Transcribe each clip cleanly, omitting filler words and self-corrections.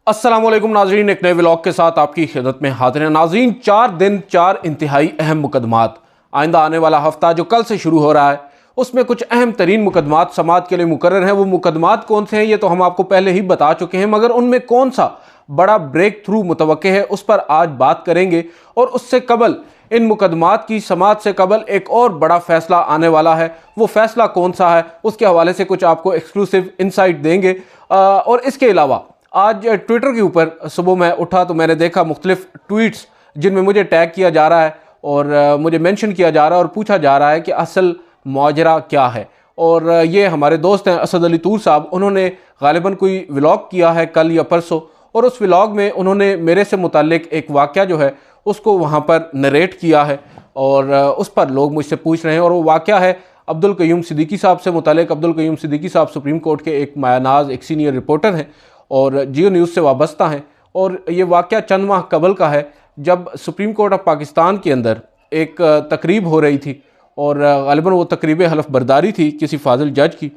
अस्सलाम वालेकुम नाज़रीन, एक नए व्लॉग के साथ आपकी खिदमत में हाजिर हैं। नाज़रीन, 4 दिन 4 इंतहाई अहम मुकदमात। आइंदा आने वाला हफ्ता जो कल से शुरू हो रहा है उसमें कुछ अहम तरीन मुकदमात समात के लिए मुकर्रर हैं। वो मुकदमात कौन से हैं ये तो हम आपको पहले ही बता चुके हैं, मगर उनमें कौन सा बड़ा ब्रेक थ्रू मुतवक्के है उस पर आज बात करेंगे। और उससे कबल इन मुकदमात की समात से कबल एक और बड़ा फैसला आने वाला है। वो फैसला कौन सा है उसके हवाले से कुछ आपको एक्सक्लूसिव इंसाइट देंगे। और इसके अलावा आज ट्विटर के ऊपर सुबह मैं उठा तो मैंने देखा मुख्तलिफ ट्वीट्स जिनमें मुझे टैग किया जा रहा है और मुझे मेंशन किया जा रहा है और पूछा जा रहा है कि असल माजरा क्या है। और ये हमारे दोस्त हैं असद अली तूर साहब, उन्होंने गालिबन कोई व्लॉग किया है कल या परसों, और उस व्लॉग में उन्होंने मेरे से मुताल्लिक एक वाक़या जो है उसको वहाँ पर नरेट किया है और उस पर लोग मुझसे पूछ रहे हैं। और वो वाक़या है अब्दुल क़य्यूम सिद्दीकी साहब से मुताल्लिक। अब्दुल क़य्यूम सिद्दीकी साहब सुप्रीम कोर्ट के एक मायनाज एक सीनियर रिपोर्टर हैं और जियो न्यूज़ से वाबस्ता हैं। और ये वाक़या चंद माह कबल का है जब सुप्रीम कोर्ट ऑफ पाकिस्तान के अंदर एक तकरीब हो रही थी और ग़ालिबन वो तकरीब हलफ बरदारी थी किसी फाजिल जज की।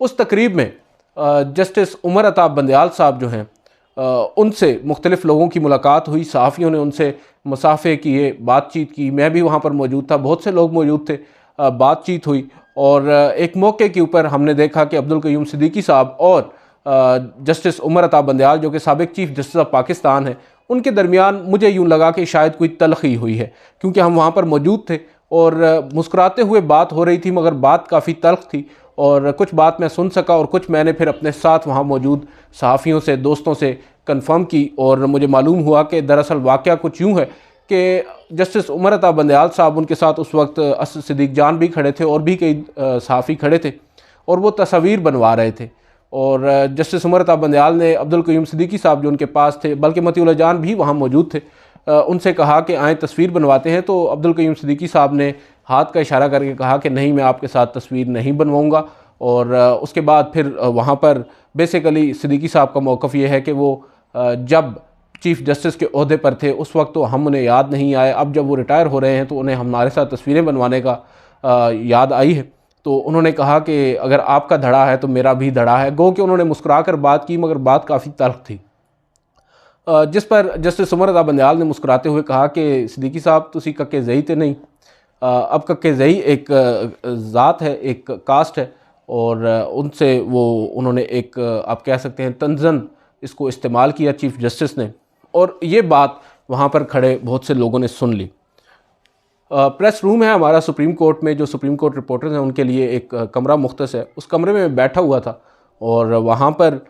उस तकरीब में जस्टिस उमर अताब बंदयाल साहब जो हैं उनसे मुख्तलिफ़ लोगों की मुलाकात हुई, सहाफ़ियों ने उनसे मुसाफ़े किए, बातचीत की। मैं भी वहाँ पर मौजूद था, बहुत से लोग मौजूद थे, बातचीत हुई। और एक मौके के ऊपर हमने देखा कि अब्दुल क़य्यूम सिद्दीकी साहब और जस्टिस उमर अताब बंदयाल जो कि साबिक़ चीफ़ जस्टिस ऑफ पाकिस्तान है, उनके दरमियान मुझे यूँ लगा कि शायद कोई तलख़ी हुई है, क्योंकि हम वहाँ पर मौजूद थे और मुस्कुराते हुए बात हो रही थी, मगर बात काफ़ी तल्ख़ थी। और कुछ बात मैं सुन सका और कुछ मैंने फिर अपने साथ वहाँ मौजूद सहाफ़ियों से, दोस्तों से कंफर्म की और मुझे मालूम हुआ कि दरअसल वाक़या कुछ यूँ है कि जस्टिस उमर अताब बंदयाल साहब, उनके साथ उस वक्त असद सिद्दीक जान भी खड़े थे और भी कई सहाफ़ी खड़े थे और वो तस्वीर बनवा रहे थे। और जस्टिस उमर अताब बंदयाल ने अब्दुल क़य्यूम सिद्दीकी साहब जो उनके पास थे, बल्कि मतीउल्लाह जान भी वहाँ मौजूद थे, उनसे कहा कि आएँ तस्वीर बनवाते हैं। तो अब्दुल क़य्यूम सिद्दीकी साहब ने हाथ का इशारा करके कहा कि नहीं, मैं आपके साथ तस्वीर नहीं बनवाऊँगा। और उसके बाद फिर वहाँ पर बेसिकली सिद्दीकी साहब का मौक़िफ़ ये है कि वो जब चीफ़ जस्टिस के ओहदे पर थे उस वक्त तो हम उन्हें याद नहीं आए, अब जब वो रिटायर हो रहे हैं तो उन्हें हमारे साथ तस्वीरें बनवाने का याद आई है। तो उन्होंने कहा कि अगर आपका धड़ा है तो मेरा भी धड़ा है। गो कि उन्होंने मुस्कुरा कर बात की, मगर बात काफ़ी तल्ख़ थी। जिस पर जस्टिस उमर अताब बंदयाल ने मुस्कुराते हुए कहा कि सिद्दीकी साहब तुसी कक्के ज़ई तो नहीं, अब कक्के ज़ई एक ज़ात है, एक कास्ट है, और उनसे वो उन्होंने एक आप कह सकते हैं तंज़न इसको इस्तेमाल किया चीफ़ जस्टिस ने। और ये बात वहाँ पर खड़े बहुत से लोगों ने सुन ली। प्रेस रूम है हमारा सुप्रीम कोर्ट में, जो सुप्रीम कोर्ट रिपोर्टर्स हैं उनके लिए एक कमरा मुख्तस है, उस कमरे में मैं बैठा हुआ था। और वहाँ पर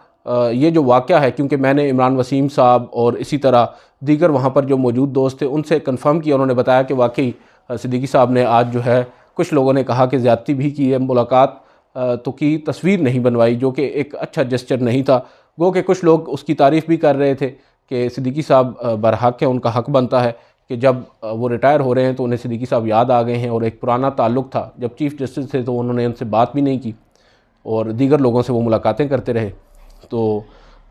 ये जो वाक़या है, क्योंकि मैंने इमरान वसीम साहब और इसी तरह दीगर वहाँ पर जो मौजूद दोस्त थे उनसे कंफर्म किया, उन्होंने बताया कि वाकई सिद्दीकी साहब ने आज जो है, कुछ लोगों ने कहा कि ज़्यादती भी की है, मुलाकात तो की, तस्वीर नहीं बनवाई, जो कि एक अच्छा जेस्चर नहीं था। गो कि कुछ लोग उसकी तारीफ़ भी कर रहे थे कि सिद्दीकी साहब बरहक है, उनका हक़ बनता है कि जब वो रिटायर हो रहे हैं तो उन्हें सिद्दीकी साहब याद आ गए हैं। और एक पुराना ताल्लुक़ था, जब चीफ़ जस्टिस थे तो उन्होंने उनसे बात भी नहीं की और दीगर लोगों से वो मुलाकातें करते रहे। तो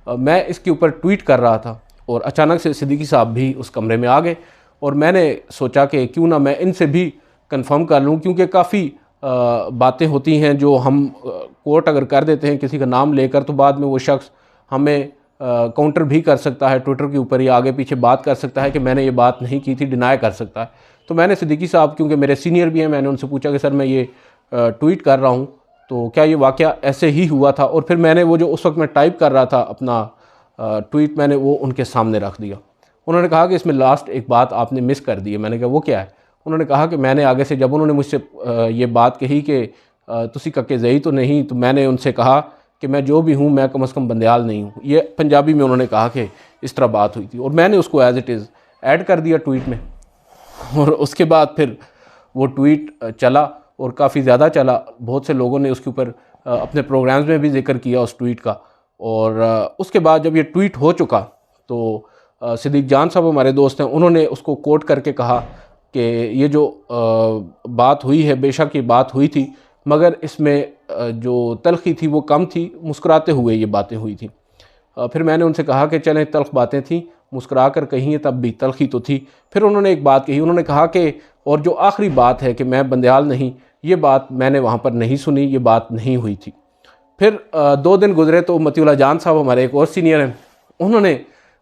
मैं इसके ऊपर ट्वीट कर रहा था और अचानक से सिद्दीकी साहब भी उस कमरे में आ गए और मैंने सोचा कि क्यों ना मैं इनसे भी कंफर्म कर लूँ, क्योंकि काफ़ी बातें होती हैं जो हम कोर्ट अगर कर देते हैं किसी का नाम लेकर तो बाद में वो शख्स हमें काउंटर भी कर सकता है, ट्विटर के ऊपर या आगे पीछे बात कर सकता है कि मैंने ये बात नहीं की थी, डिनाई कर सकता है। तो मैंने सिद्दीकी साहब, क्योंकि मेरे सीनियर भी हैं, मैंने उनसे पूछा कि सर मैं ये ट्वीट कर रहा हूँ तो क्या ये वाक़या ऐसे ही हुआ था। और फिर मैंने वो जो उस वक्त मैं टाइप कर रहा था अपना ट्वीट, मैंने वो उनके सामने रख दिया। उन्होंने कहा कि इसमें लास्ट एक बात आपने मिस कर दी है। मैंने कहा वो क्या है? उन्होंने कहा कि मैंने आगे से, जब उन्होंने मुझसे ये बात कही कि तुसी कक्के ज़ई तो नहीं, तो मैंने उनसे कहा कि मैं जो भी हूँ मैं कम से कम बंदयाल नहीं हूँ। ये पंजाबी में उन्होंने कहा कि इस तरह बात हुई थी और मैंने उसको एज़ इट इज़ ऐड कर दिया ट्वीट में। और उसके बाद फिर वो ट्वीट चला और काफ़ी ज़्यादा चला, बहुत से लोगों ने उसके ऊपर अपने प्रोग्राम्स में भी जिक्र किया उस ट्वीट का। और उसके बाद जब ये ट्वीट हो चुका तो सिद्दीक जान साहब हमारे दोस्त हैं, उन्होंने उसको कोट करके कहा कि ये जो बात हुई है, बेशक ये बात हुई थी, मगर इसमें जो तलख़ी थी वो कम थी, मुस्कुराते हुए ये बातें हुई थी। फिर मैंने उनसे कहा कि चलें, तल्ख़ बातें थीं, मुस्कुरा कर कही है तब भी तलख़ी तो थी। फिर उन्होंने एक बात कही, उन्होंने कहा कि और जो आखिरी बात है कि मैं बंदयाल नहीं, ये बात मैंने वहाँ पर नहीं सुनी, ये बात नहीं हुई थी। फिर 2 दिन गुजरे तो मतीउल्लाह जान साहब हमारे एक और सीनियर हैं, उन्होंने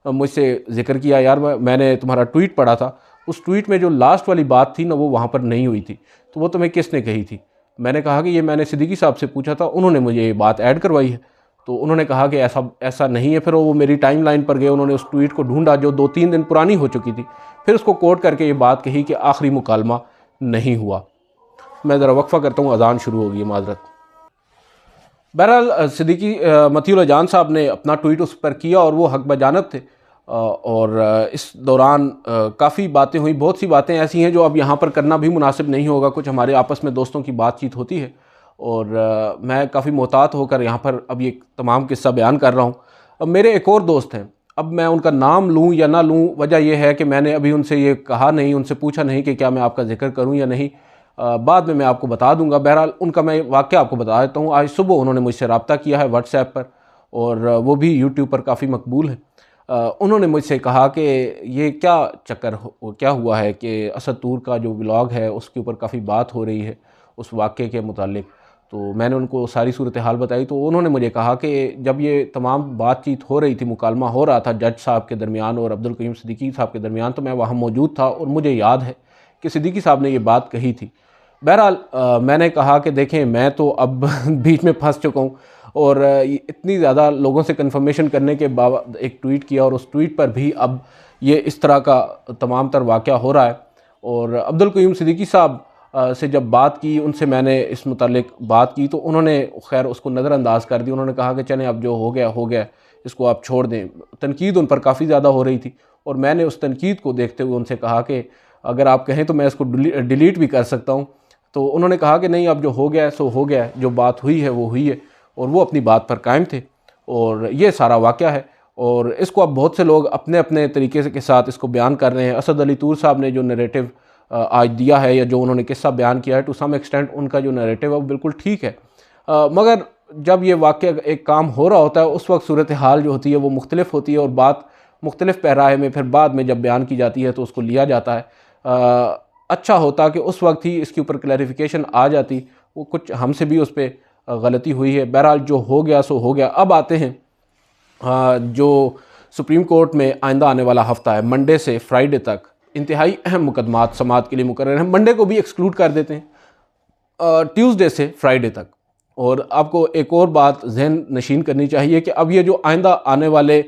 मुझसे जिक्र किया, यार मैंने तुम्हारा ट्वीट पढ़ा था, उस ट्वीट में जो लास्ट वाली बात थी ना वो वहाँ पर नहीं हुई थी, तो वो तुम्हें किसने कही थी? मैंने कहा कि ये मैंने सिद्दीकी साहब से पूछा था, उन्होंने मुझे ये बात ऐड करवाई है। तो उन्होंने कहा कि ऐसा ऐसा नहीं है। फिर वो मेरी टाइमलाइन पर गए, उन्होंने उस ट्वीट को ढूंढा जो 2-3 दिन पुरानी हो चुकी थी, फिर उसको कोट करके ये बात कही कि आखिरी मुकालमा नहीं हुआ। मैं ज़रा वक्फा करता हूँ, अजान शुरू होगी, माजरत। बहरहाल सिद्दीकी मतीउल जान साहब ने अपना ट्वीट उस पर किया और वो हक बजानब थे, और इस दौरान काफ़ी बातें हुई। बहुत सी बातें ऐसी हैं जो अब यहाँ पर करना भी मुनासिब नहीं होगा, कुछ हमारे आपस में दोस्तों की बातचीत होती है और मैं काफ़ी मोहतात होकर यहाँ पर अब ये तमाम किस्सा बयान कर रहा हूँ। अब मेरे एक और दोस्त हैं, अब मैं उनका नाम लूँ या ना लूँ, वजह यह है कि मैंने अभी उनसे ये कहा नहीं, उनसे पूछा नहीं कि क्या मैं आपका जिक्र करूँ या नहीं। बाद में मैं आपको बता दूंगा। बहरहाल उनका मैं वाक़या आपको बता देता हूँ। आज सुबह उन्होंने मुझसे रब्ता किया है व्हाट्सएप पर, और वो भी यूट्यूब पर काफ़ी मकबूल है। उन्होंने मुझसे कहा कि ये क्या चक्कर क्या हुआ है कि असद तूर का जो व्लॉग है उसके ऊपर काफ़ी बात हो रही है उस वाक़े के मुतालिक। तो मैंने उनको सारी सूरत हाल बताई, तो उन्होंने मुझे कहा कि जब ये तमाम बातचीत हो रही थी, मुकालमा हो रहा था जज साहब के दरमियान और अब्दुल करीम सिद्दीकी साहब के दरमियान, तो मैं वहाँ मौजूद था और मुझे याद है कि सिद्दीकी साहब ने ये बात कही थी। बहरहाल मैंने कहा कि देखें, मैं तो अब बीच में फंस चुका हूँ और इतनी ज़्यादा लोगों से कंफर्मेशन करने के बाद एक ट्वीट किया और उस ट्वीट पर भी अब ये इस तरह का तमाम तर वाक़या हो रहा है। और अब्दुल कयूम सिद्दीकी साहब से जब बात की, उनसे मैंने इस मुतालिक बात की, तो उन्होंने खैर उसको नज़रअंदाज कर दी। उन्होंने कहा कि चलें अब जो हो गया, इसको आप छोड़ दें। तनकीद उन पर काफ़ी ज़्यादा हो रही थी और मैंने उस तनकीद को देखते हुए उनसे कहा कि अगर आप कहें तो मैं इसको डिलीट भी कर सकता हूँ। तो उन्होंने कहा कि नहीं, अब जो हो गया सो हो गया, जो बात हुई है वो हुई है, और वो अपनी बात पर कायम थे। और ये सारा वाक़या है और इसको अब बहुत से लोग अपने अपने तरीके के साथ इसको बयान कर रहे हैं। असद अली तूर साहब ने जो नैरेटिव आज दिया है या जो उन्होंने किस्सा बयान किया है, टू सम एक्सटेंट उनका जो नैरेटिव है वो बिल्कुल ठीक है, मगर जब ये वाक़या एक काम हो रहा होता है उस वक्त सूरत हाल जो होती है वो मुख्तलिफ होती है और बात मुख्तलिफ पैराए में फिर बाद में जब बयान की जाती है तो उसको लिया जाता है। अच्छा होता कि उस वक्त ही इसके ऊपर क्लैरिफिकेशन आ जाती, वो कुछ हमसे भी उस पर गलती हुई है। बहरहाल जो हो गया सो हो गया। अब आते हैं जो सुप्रीम कोर्ट में आइंदा आने वाला हफ़्ता है, मंडे से फ्राइडे तक इंतहाई अहम मुकदमात समात के लिए मुकर्रर हैं। मंडे को भी एक्सक्लूड कर देते हैं, ट्यूसडे से फ्राइडे तक। और आपको एक और बात जहन नशीन करनी चाहिए कि अब ये जो आइंदा आने वाले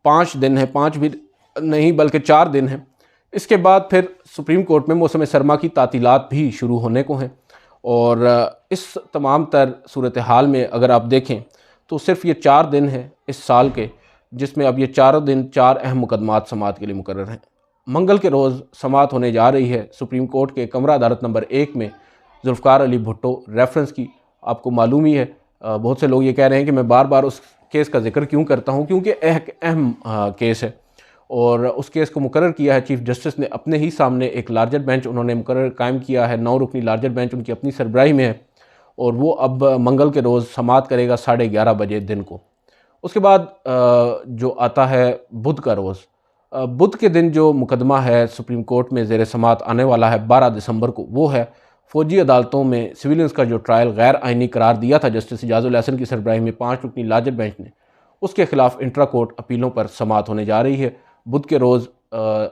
5 दिन हैं, 5 भी नहीं बल्कि 4 दिन हैं, इसके बाद फिर सुप्रीम कोर्ट में मौसम सरमा की तातीलात भी शुरू होने को हैं। और इस तमाम तर सूरत हाल में अगर आप देखें तो सिर्फ ये 4 दिन हैं इस साल के, जिसमें अब ये 4 दिन 4 अहम मुकदमात समात के लिए मुकर्रर हैं। मंगल के रोज़ समात होने जा रही है सुप्रीम कोर्ट के कमरा अदालत नंबर 1 में जुल्फ़कार अली भुट्टो रेफरेंस की। आपको मालूम ही है, बहुत से लोग ये कह रहे हैं कि मैं बार बार उस केस का जिक्र क्यों करता हूँ, क्योंकि एक अहम केस है और उस केस को मुकर्रर किया है चीफ जस्टिस ने अपने ही सामने। एक लार्जर बेंच उन्होंने मुकर्रर कायम किया है, 9 रुकनी लार्जर बेंच उनकी अपनी सरबराही में है और वो अब मंगल के रोज़ समात करेगा 11:30 बजे दिन को। उसके बाद जो आता है बुध का रोज़, बुध के दिन जो मुकदमा है सुप्रीम कोर्ट में ज़ेर समात आने वाला है 12 दिसंबर को, वो है फ़ौजी अदालतों में सिविलियंस का जो ट्रायल गैर आइनी करार दिया था जस्टिस इजाज़ुल हसन की सरबराही में 5 रुकनी लार्जर बेंच ने, उसके खिलाफ इंट्रा कोर्ट अपीलों पर समात होने जा रही है। बुध के रोज़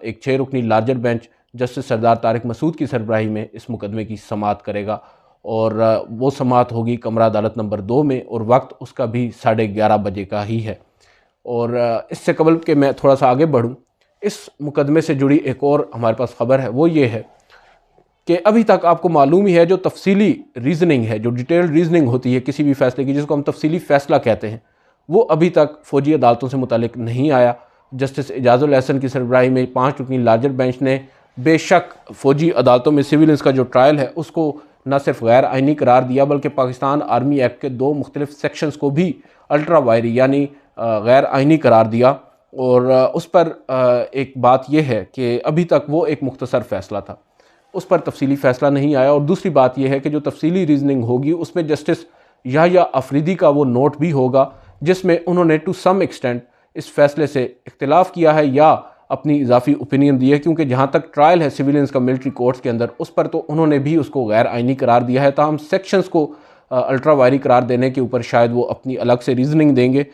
एक 6 रुकनी larger bench justice Sardar Tariq Masood की सरबराही में इस मुकदमे की समात करेगा और वो समात होगी कमरा अदालत नंबर 2 में और वक्त उसका भी 11:30 बजे का ही है। और इससे कबल के मैं थोड़ा सा आगे बढ़ूँ, इस मुकदमे से जुड़ी एक और हमारे पास ख़बर है, वो ये है कि अभी तक आपको मालूम ही है जो तफसीली रीजनिंग है, जो डिटेल्ड रीजनिंग होती है किसी भी फैसले की, जिसको हम तफसीली फ़ैसला कहते हैं, वो अभी तक फ़ौजी अदालतों से मुतालिक नहीं आया। जस्टिस इजाज़ुल हसन की सरबराही में 5 रुकनी लार्जर बेंच ने बेशक फ़ौजी अदालतों में सिविलियंस का जो ट्रायल है उसको न सिर्फ गैर आइनी करार दिया बल्कि पाकिस्तान आर्मी एक्ट के 2 मुख्तलिफ सेक्शंस को भी अल्ट्रा वायरी यानी गैर आइनी करार दिया। और उस पर एक बात यह है कि अभी तक वो एक मुख्तसर फ़ैसला था, उस पर तफसीली फ़ैसला नहीं आया। और दूसरी बात यह है कि जो तफसीली रीजनिंग होगी उसमें जस्टिस याह्या अफरीदी का वो नोट भी होगा जिसमें उन्होंने टू सम एक्सटेंट इस फैसले से इख्तिलाफ़ किया है या अपनी इजाफी ओपिनियन दी है, क्योंकि जहाँ तक ट्रायल है सिविलियंस का मिलिट्री कोर्ट्स के अंदर उस पर तो उन्होंने भी उसको गैर आइनी करार दिया है। ताहम सेक्शंस को अल्ट्रा वायरी करार देने के ऊपर शायद वो अपनी अलग से रीजनिंग देंगे।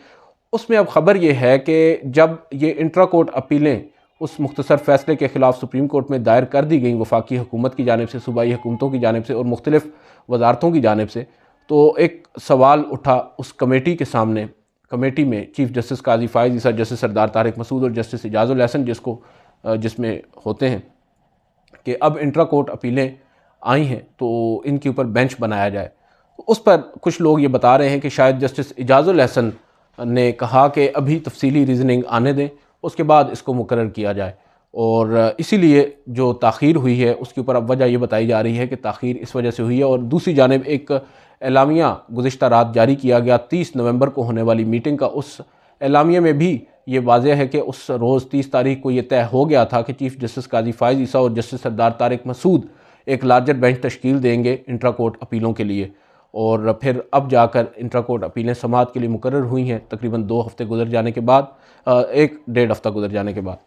उसमें अब ख़बर ये है कि जब ये इंट्रा कोर्ट अपीलें उस मुख्तसर फ़ैसले के ख़िलाफ़ सुप्रीम कोर्ट में दायर कर दी गई वफाकी हुकूमत की जानिब से, सूबाई हुकूमतों की जानिब से और मुख्तलिफ़ वजारतों की जानिब से, तो एक सवाल उठा उस कमेटी के सामने। कमेटी में चीफ़ जस्टिस काजी फ़ाइज़ ईसा, जस्टिस सरदार तारिक मसूद और जस्टिस इजाज़ुल एहसन जिसमें होते हैं कि अब इंट्रा कोर्ट अपीलें आई हैं तो इनके ऊपर बेंच बनाया जाए। उस पर कुछ लोग ये बता रहे हैं कि शायद जस्टिस इजाज़ुल एहसन ने कहा कि अभी तफसीली रीज़निंग आने दें, उसके बाद इसको मुकर्रर किया जाए, और इसीलिए जो ताख़ीर हुई है उसके ऊपर अब वजह ये बताई जा रही है कि ताख़ीर इस वजह से हुई है। और दूसरी जानिब एक एलामिया गुज़िश्ता रात जारी किया गया 30 नवंबर को होने वाली मीटिंग का। उस एलामिया में भी ये वाज़ेह है कि उस रोज़ 30 तारीख को ये तय हो गया था कि चीफ़ जस्टिस काजी फ़ाइज़ ईसा और जस्टिस सरदार तारिक मसूद एक लार्जर बेंच तश्कील देंगे इंट्रा कोर्ट अपीलों के लिए। और फिर अब जाकर इंट्रा कोर्ट अपीलें समाअत के लिए मुकर्रर हुई हैं तकरीबन 2 हफ़्ते गुजर जाने के बाद, 1-1.5 हफ़्ता गुजर जाने के बाद।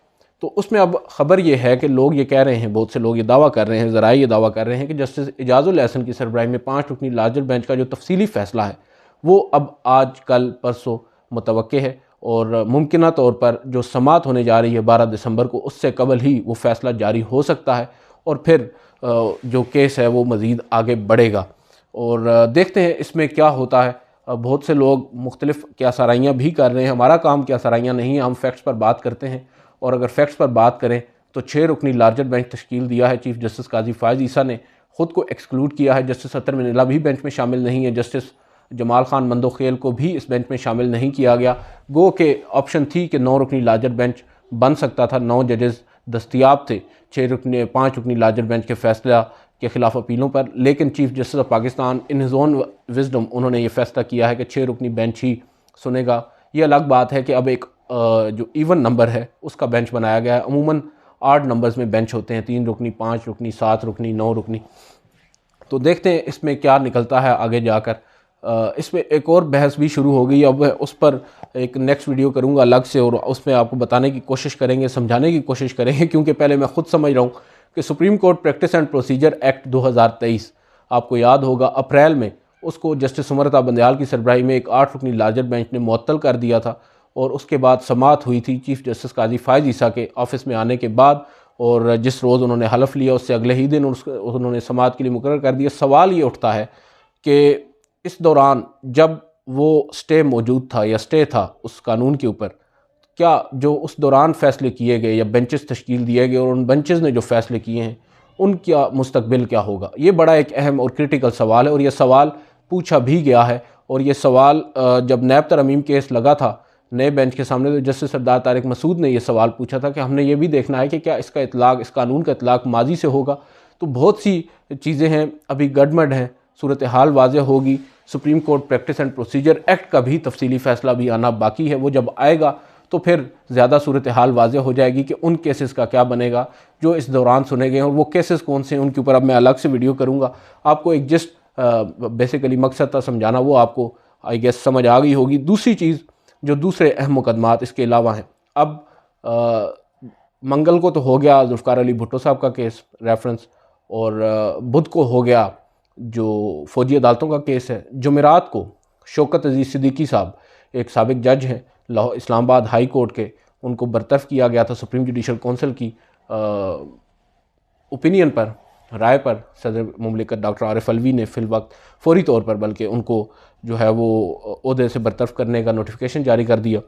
तो उसमें अब ख़बर ये है कि लोग ये कह रहे हैं, बहुत से लोग ये दावा कर रहे हैं, ज़राए ये दावा कर रहे हैं कि जस्टिस इजाज़ुल एहसन की सरबराही में 5 रुकनी लार्जर बेंच का जो तफसीली फ़ैसला है वो अब आज कल परसों मुतवक्के है, और मुमकिना तौर पर जो समाअत होने जा रही है 12 दिसंबर को, उससे कबल ही वो फ़ैसला जारी हो सकता है और फिर जो केस है वो मज़ीद आगे बढ़ेगा। और देखते हैं इसमें क्या होता है। बहुत से लोग मुख्तलिफ़ क्या सराइयाँ भी कर रहे हैं। हमारा काम क्या सराइयाँ नहीं है, हम फैक्ट्स पर बात करते हैं, और अगर फैक्ट्स पर बात करें तो 6 रुकनी लार्जर बेंच तश्कील दिया है चीफ़ जस्टिस काजी फ़ाइज़ ईसा ने, ख़ुद को एक्सक्लूड किया है। जस्टिस अतर मिनल्ला भी बेंच में शामिल नहीं है, जस्टिस जमाल खान मंदोखेल को भी इस बेंच में शामिल नहीं किया गया। गो के ऑप्शन थी कि 9 रुकनी लार्जर बेंच बन सकता था, 9 जजेज़ दस्तियाब थे 5 रुकनी लार्जर बेंच के फ़ैसला के ख़िलाफ़ अपीलों पर, लेकिन chief justice of Pakistan in his own wisdom उन्होंने ये फ़ैसला किया है कि 6 रुकनी बेंच ही सुनेगा। ये अलग बात है कि अब एक जो इवन नंबर है उसका बेंच बनाया गया है। अमूमन 8 नंबर्स में बेंच होते हैं, 3 रुकनी, 5 रुकनी, 7 रुकनी, 9 रुकनी। तो देखते हैं इसमें क्या निकलता है आगे जाकर। इसमें एक और बहस भी शुरू हो गई, अब उस पर एक नेक्स्ट वीडियो करूंगा अलग से, और उसमें आपको बताने की कोशिश करेंगे, समझाने की कोशिश करेंगे, क्योंकि पहले मैं ख़ुद समझ रहा हूँ कि supreme court practice and procedure act 2023, आपको याद होगा अप्रैल में उसको जस्टिस उमर बंदयाल की सरबराही में एक 8 रुकनी लार्जर बेंच ने मुअत्तल कर दिया था, और उसके बाद समाअत हुई थी चीफ़ जस्टिस काजी फ़ाइज़ ईसा के ऑफिस में आने के बाद, और जिस रोज़ उन्होंने हलफ लिया उससे अगले ही दिन उन्होंने समाअत के लिए मुकर्रर कर दिया। सवाल ये उठता है कि इस दौरान जब वो स्टे मौजूद था या स्टे था उस कानून के ऊपर, क्या जो उस दौरान फ़ैसले किए गए या बेंचेस तश्कील दिए गए और उन बेंचेस ने जो फ़ैसले किए हैं उनका मुस्तकबिल क्या होगा? ये बड़ा एक अहम और क्रिटिकल सवाल है, और ये सवाल पूछा भी गया है। और ये सवाल जब नैब तरमीम केस लगा था नए बेंच के सामने, तो जस्टिस सरदार तारिक मसूद ने यह सवाल पूछा था कि हमने ये भी देखना है कि क्या इसका इतलाक़, इस कानून का इतलाक़ माजी से होगा। तो बहुत सी चीज़ें हैं अभी गड़बड़ हैं, सूरत हाल वाज़ेह होगी। Supreme court practice and procedure act का भी तफसीली फ़ैसला भी आना बाकी है, वो जब आएगा तो फिर ज़्यादा सूरत हाल वाज़ेह हो जाएगी कि उन केसेस का क्या बनेगा जो इस दौरान सुने गए हैं, और वो केसेस कौन से हैं उनके ऊपर अब मैं अलग से वीडियो करूँगा। आपको एक जस्ट बेसिकली मकसद था समझाना, वो आपको आई गेस समझ आ गई होगी। दूसरी चीज़ जो दूसरे अहम मुकदमात इसके अलावा हैं, अब मंगल को तो हो गया जुल्फ़िकार अली भुट्टो साहब का केस रेफरेंस, और बुध को हो गया जो फ़ौजी अदालतों का केस है। जुमेरात को शौकत अज़ीज़ सिद्दीकी साहब एक साबिक जज हैं इस्लामाबाद हाई कोर्ट के, उनको बरतरफ़ किया गया था सुप्रीम जुडिशल कौंसिल की ओपिनियन पर, राय पर। सदर मुमलिकत डॉक्टर आरिफ अलवी ने फ़िलवक्त फ़ौरी तौर पर बल्कि उनको जो है वो ओहदे से बरतरफ़ करने का नोटिफिकेशन जारी कर दिया।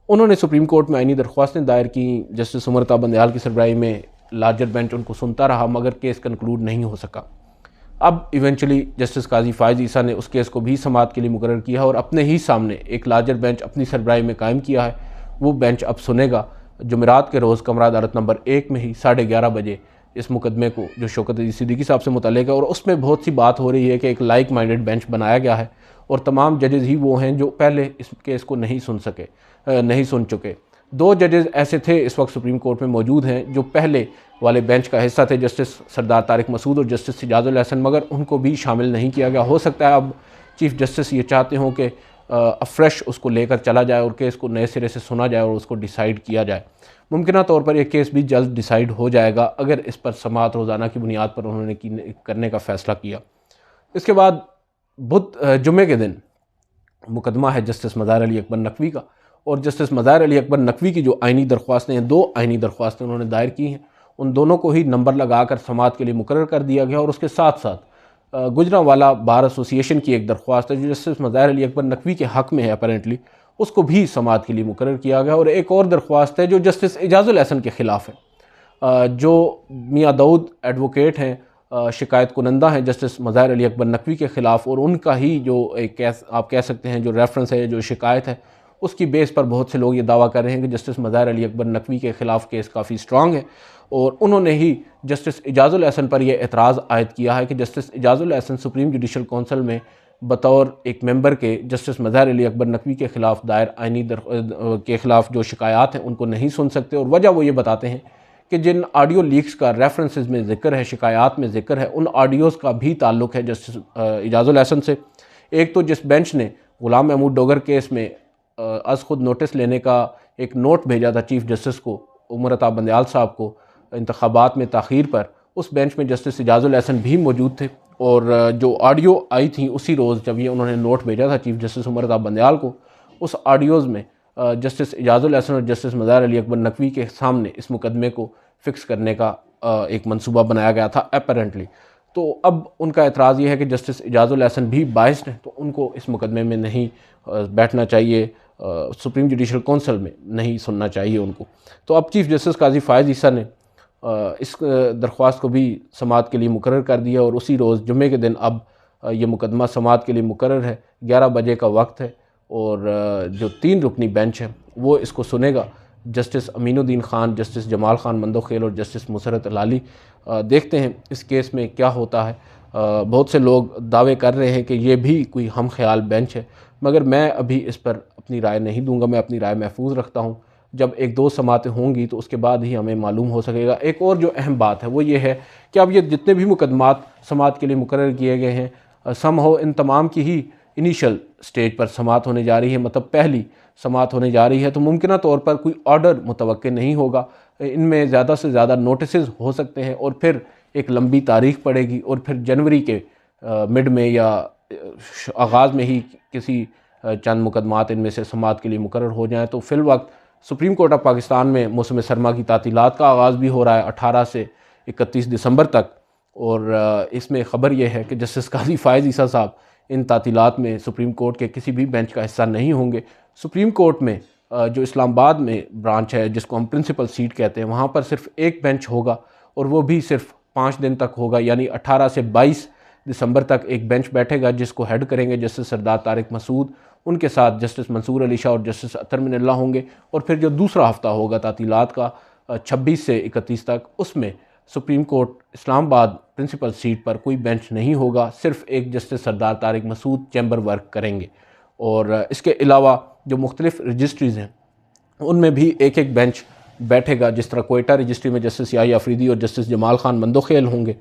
उन्होंने सुप्रीम कोर्ट में आईनी दरख्वास्तें दायर की, जस्टिस उमर बंदयाल की सरबराही में लार्जर बेंच उनको सुनता रहा, मगर केस कंक्लूड नहीं हो सका। अब इवेंचुअली जस्टिस काजी फ़ाइज़ ईसा ने उस केस को भी समाअत के लिए मुकर्रर किया, और अपने ही सामने एक लार्जर बेंच अपनी सरबराही में कायम किया है। वो बेंच अब सुनेगा जुमेरात के रोज़ कमरा अदालत नंबर 1 में ही 11:30 बजे इस मुकदमे को जो शौकत अज़ीज़ सिद्दीकी साहब से मुतल्लिक़ है। और उसमें बहुत सी बात हो रही है कि एक लाइक माइंडेड बेंच बनाया गया है, और तमाम जजेज़ ही वो हैं जो पहले इस केस को नहीं सुन चुके। 2 जजेज़ ऐसे थे इस वक्त सुप्रीम कोर्ट में मौजूद हैं जो पहले वाले बेंच का हिस्सा थे, जस्टिस सरदार तारिक मसूद और जस्टिस इजाज़ुल एहसन, मगर उनको भी शामिल नहीं किया गया। हो सकता है अब चीफ़ जस्टिस ये चाहते हों कि फ्रेश उसको लेकर चला जाए और केस को नए सिरे से सुना जाए और उसको डिसाइड किया जाए। मुमकिना तौर पर यह केस भी जल्द डिसाइड हो जाएगा अगर इस पर समाअत रोज़ाना की बुनियाद पर उन्होंने करने का फ़ैसला किया। इसके बाद जुमे के दिन मुकदमा है जस्टिस मज़ाहिर अली अकबर नकवी का, और जस्टिस मज़ाहिर अली अकबर नकवी की जो आइनी दरख्वास्तें हैं, 2 आइनी दरख्वास्तें उन्होंने दायर की हैं, उन दोनों को ही नंबर लगाकर समाअत के लिए मुकर्रर कर दिया गया। और उसके साथ साथ गुजरांवाला बार एसोसिएशन की एक दरख्वास्त है जो जस्टिस मज़ाहिर अली अकबर नकवी के हक़ में है अपेरेंटली, उसको भी समाअत के लिए मुकर्रर किया गया। और एक और दरख्वास्त है जो जस्टिस एजाजुल एहसन के ख़िलाफ़ है, जो मियाँ दाऊद एडवोकेट हैं, शिकायत कुनंदा हैं जस्टिस मज़ाहिर अली अकबर नकवी के ख़िलाफ़, और उनका ही जो एक आप कह सकते हैं जो रेफरेंस है, जो शिकायत है, उसकी बेस पर बहुत से लोग ये दावा कर रहे हैं कि जस्टिस मज़ाहिर अली अकबर नकवी के ख़िलाफ़ केस काफ़ी स्ट्रॉन्ग है। और उन्होंने ही जस्टिस एजाजुल एहसन पर यह एतराज़ आयद किया है कि justice Ejazul Ahsan supreme judicial council में बतौर एक मेंबर के जस्टिस मज़ाहिर अली अकबर नकवी के ख़िलाफ़ दायर आइनी के ख़िलाफ़ जो शिकायत हैं उनको नहीं सुन सकते। और वजह वो ये बताते हैं कि जिन ऑडियो लीक्स का रेफरेंसेस में ज़िक्र है, शिकायत में ज़िक्र है, उन ऑडियोज़ का भी ताल्लुक़ है जस्टिस एजाजुल एहसन से। एक तो जिस बेंच ने ग़ुलाम महमूद डोगर केस में अज़ खुद नोटिस लेने का एक नोट भेजा था चीफ़ जस्टिस को, उमर अता बंदयाल साहब को, इंतखाबात में ताख़ीर पर, उस बेंच में जस्टिस एजाजुल एहसन भी मौजूद थे। और जो ऑडियो आई थी उसी रोज़ जब ये उन्होंने नोट भेजा था चीफ़ जस्टिस उमर अता बंदयाल को, उस ऑडियोज़ में जस्टिस एजाजुल एहसन और जस्टिस मज़ाहिर अली अकबर नकवी के सामने इस मुकदमे को फ़िक्स करने का एक मंसूबा बनाया गया था अपेरेंटली। तो अब उनका एतराज़ ये है कि जस्टिस एजाजुल एहसन भी बाइस्ड हैं, तो उनको इस मुकदमे में नहीं बैठना चाहिए, सुप्रीम जुडिशल कौंसिल में नहीं सुनना चाहिए उनको। तो अब चीफ़ जस्टिस काजी फ़ायज़ ईसा ने इस दरख्वास्त को भी समाअत के लिए मुकर्रर कर दिया, और उसी रोज़ जुम्मे के दिन अब ये मुकदमा समाअत के लिए मुकर्रर है। 11 बजे का वक्त है, और जो 3 रुकनी बेंच है वो इसको सुनेगा। जस्टिस अमीनुद्दीन ख़ान, जस्टिस जमाल ख़ान मंदोखेल और जस्टिस मुसरत लाली। देखते हैं इस केस में क्या होता है। बहुत से लोग दावे कर रहे हैं कि ये भी कोई हम ख्याल बेंच है, मगर मैं अभी इस पर अपनी राय नहीं दूंगा। मैं अपनी राय महफूज रखता हूँ। जब 1-2 समातें होंगी तो उसके बाद ही हमें मालूम हो सकेगा। एक और जो अहम बात है वो ये है कि अब ये जितने भी मुकदमात समाअत के लिए मुकर्रर किए गए हैं, सम हो इन तमाम की ही इनिशियल स्टेज पर समाअत होने जा रही है, मतलब पहली समाअत होने जा रही है, तो मुमकिन तौर पर कोई ऑर्डर मुतवक्के नहीं होगा। इनमें ज़्यादा से ज़्यादा नोटिसेस हो सकते हैं, और फिर एक लंबी तारीख पड़ेगी, और फिर जनवरी के मिड में या आगाज़ में ही किसी चंद मुकदमात इनमें से समाअत के लिए मुकर्रर हो जाएँ। तो फ़िल वक्त सुप्रीम कोर्ट ऑफ पाकिस्तान में मौसम सरमा की तातीलात का आगाज़ भी हो रहा है 18 से 31 दिसंबर तक। और इसमें ख़बर यह है कि जस्टिस काजी फ़ायज़ ईसा साहब इन तातीलात में सुप्रीम कोर्ट के किसी भी बेंच का हिस्सा नहीं होंगे। सुप्रीम कोर्ट में जो इस्लामाबाद में ब्रांच है, जिसको हम प्रिंसिपल सीट कहते हैं, वहाँ पर सिर्फ एक बेंच होगा, और वो भी सिर्फ 5 दिन तक होगा, यानी 18 से 22 दिसंबर तक एक बेंच बैठेगा, जिसको हेड करेंगे जस्टिस सरदार तारिक मसूद। उनके साथ जस्टिस मंसूर अली शाह और जस्टिस अतर मिनल्ला होंगे। और फिर जो दूसरा हफ्ता होगा तातीलात का 26 से 31 तक, उसमें supreme court Islamabad principal seat पर कोई बेंच नहीं होगा, सिर्फ एक justice Sardar Tariq Masood chamber work करेंगे। और इसके अलावा जो मुख्तलिफ रजिस्ट्रीज़ हैं उनमें भी एक एक बेंच बैठेगा। जिस तरह कोयटा रजिस्ट्री में जस्टिस याही अफरीदी और जस्टिस जमाल ख़ान मंदोखेल होंगे,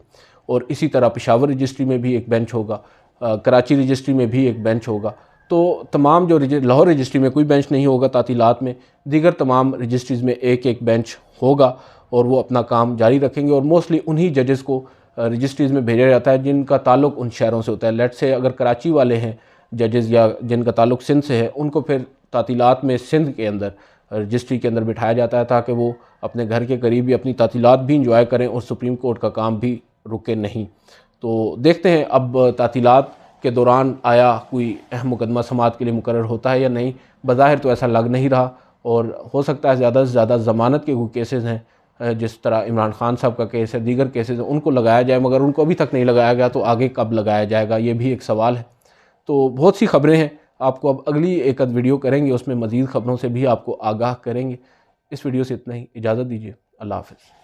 और इसी तरह पेशावर रजिस्ट्री में भी एक बेंच होगा, कराची रजिस्ट्री में भी एक बेंच होगा। तो तमाम जो लाहौर रजिस्ट्री में कोई बेंच नहीं होगा तातीलात में, दीगर तमाम रजिस्ट्रीज़ में एक एक बेंच होगा, और वो अपना काम जारी रखेंगे। और मोस्टली उन्हीं जजेस को रजिस्ट्रीज़ में भेजा जाता है जिनका ताल्लुक़ उन शहरों से होता है। लेट से अगर कराची वाले हैं जजेस या जिनका ताल्लुक़ सिंध से है, उनको फिर तातीलात में सिंध के अंदर रजिस्ट्री के अंदर बिठाया जाता है, ताकि वो अपने घर के करीब ही अपनी तातीलात भी इंजॉय करें और सुप्रीम कोर्ट का काम भी रुके नहीं। तो देखते हैं अब तातीलात के दौरान आया कोई अहम मुकदमा समाअत के लिए मुकर्रर होता है या नहीं। बज़ाहिर तो ऐसा लग नहीं रहा, और हो सकता है ज़्यादा से ज़्यादा ज़मानत के कोई केसेस हैं, जिस तरह इमरान खान साहब का केस है, दीगर केसेस हैं, उनको लगाया जाए, मगर उनको अभी तक नहीं लगाया गया, तो आगे कब लगाया जाएगा ये भी एक सवाल है। तो बहुत सी खबरें हैं, आपको अब अगली एक आध वीडियो करेंगे, उसमें मज़ीद ख़बरों से भी आपको आगाह करेंगे। इस वीडियो से इतना ही, इजाज़त दीजिए, अल्लाह हाफ़िज़।